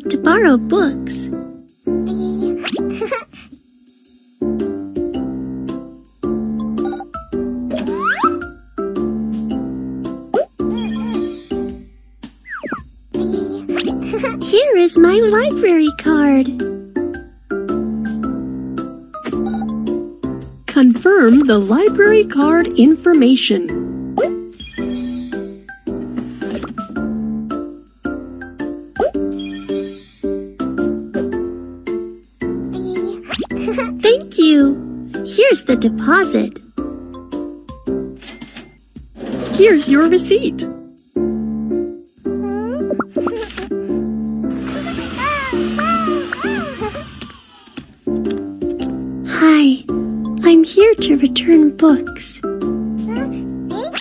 to borrow books. Here is my library card. Confirm the library card information. Thank you. Here's the deposit. Here's your receipt. Hi, I'm here to return books.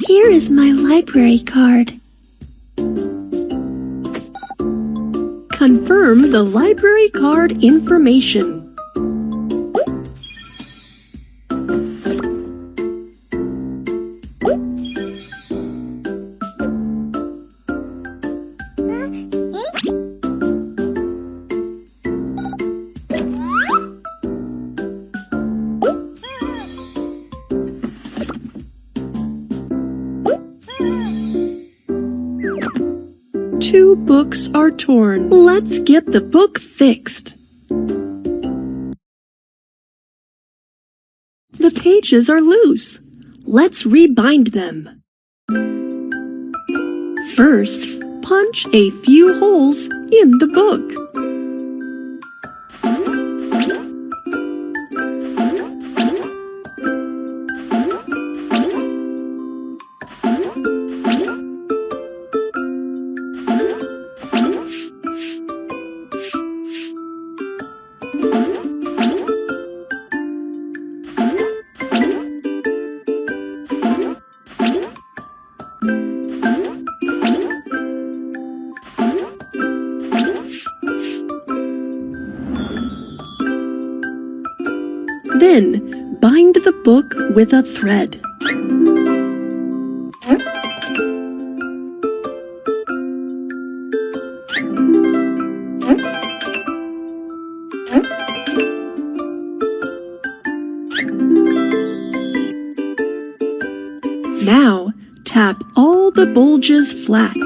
Here is my library card. Confirm the library card information. Two books are torn. Let's get the book fixed. The pages are loose. Let's rebind them. First, punch a few holes in the book. Then, bind the book with a thread. Now, tap all the bulges flat.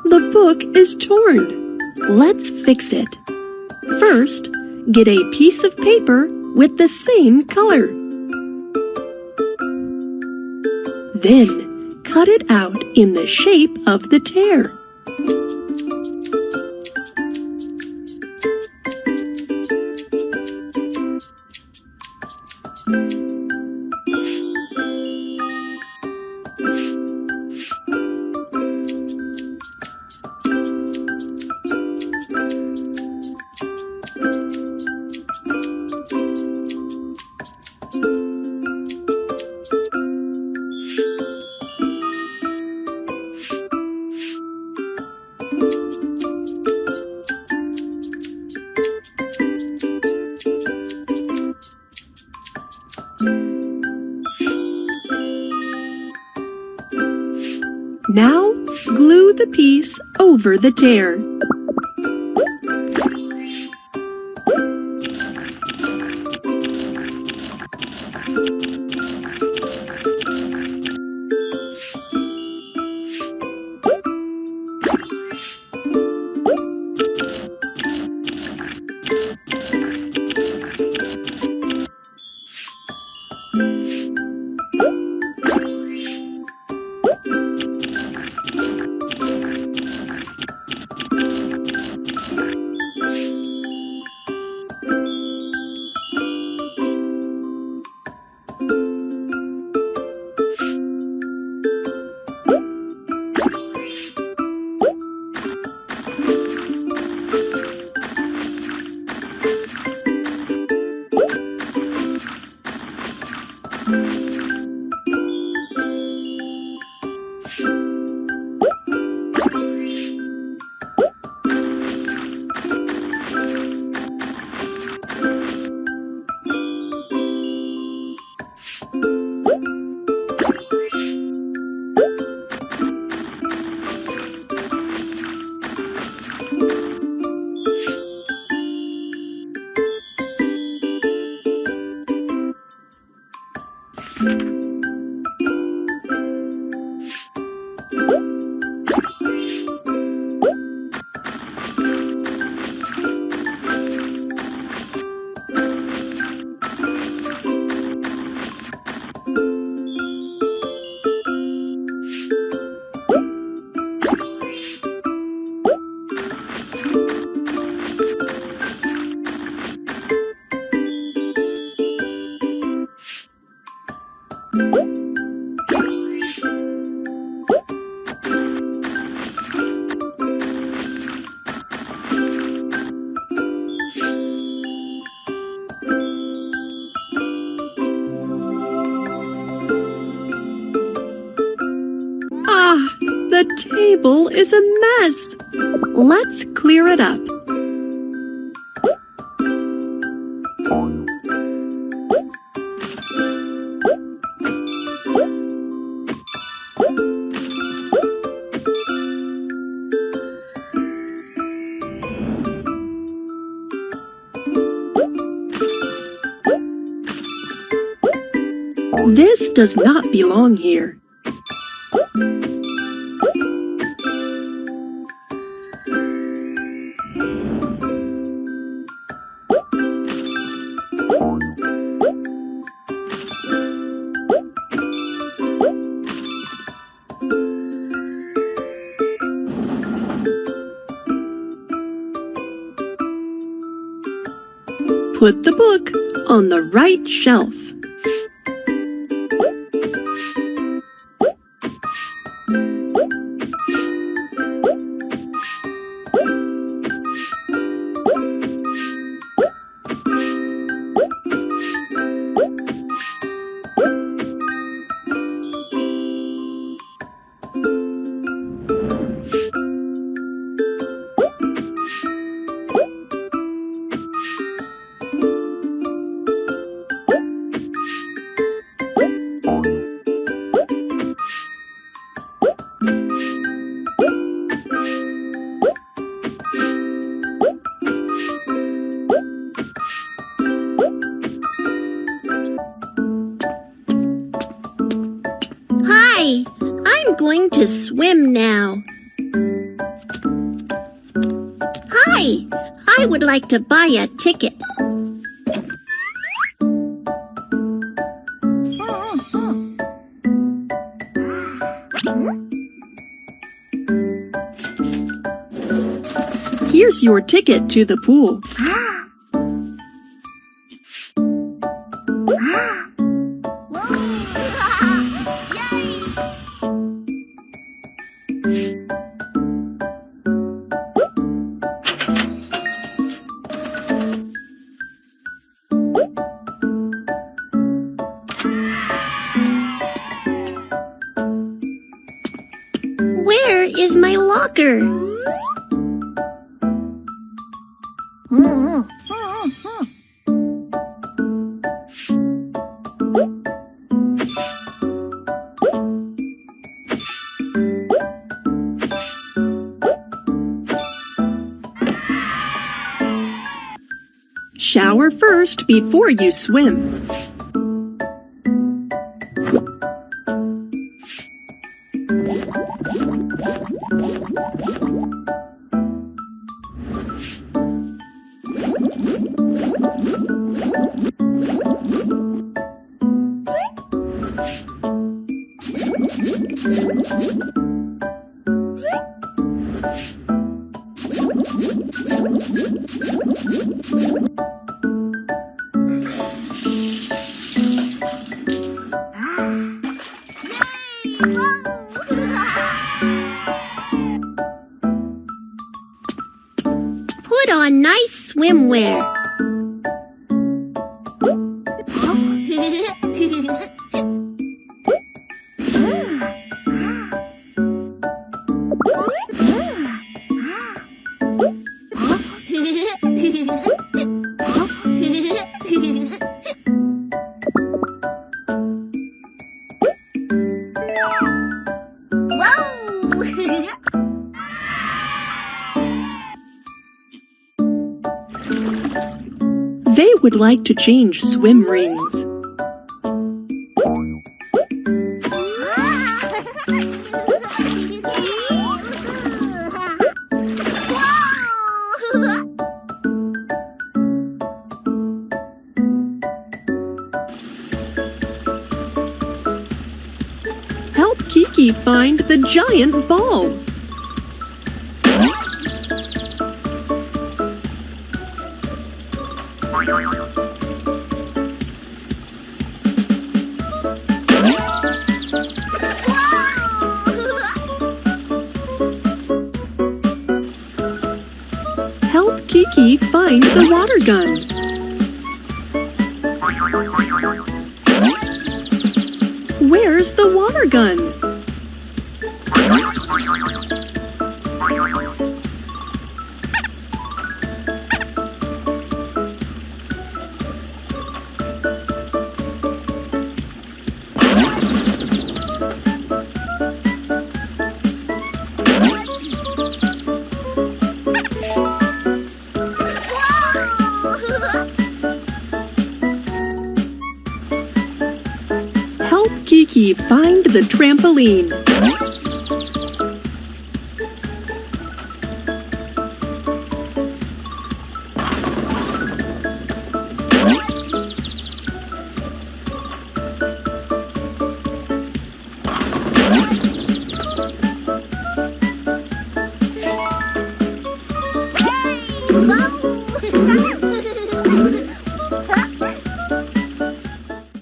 The book is torn. Let's fix it. First, get a piece of paper with the same color. Then, cut it out in the shape of the tear. Now, glue the piece over the tear. table is a mess. Let's clear it up. This does not belong here. Put the book on the right shelf. Hi, I'm going to swim now. Hi, I would like to buy a ticket. Here's your ticket to the pool. Where is my locker? Shower first before you swim. Put on nice swimwear. They would like to change swim rings. Help Kiki find the giant ball. Help Kiki find the water gun. Where's the water gun? He find the trampoline. Wow!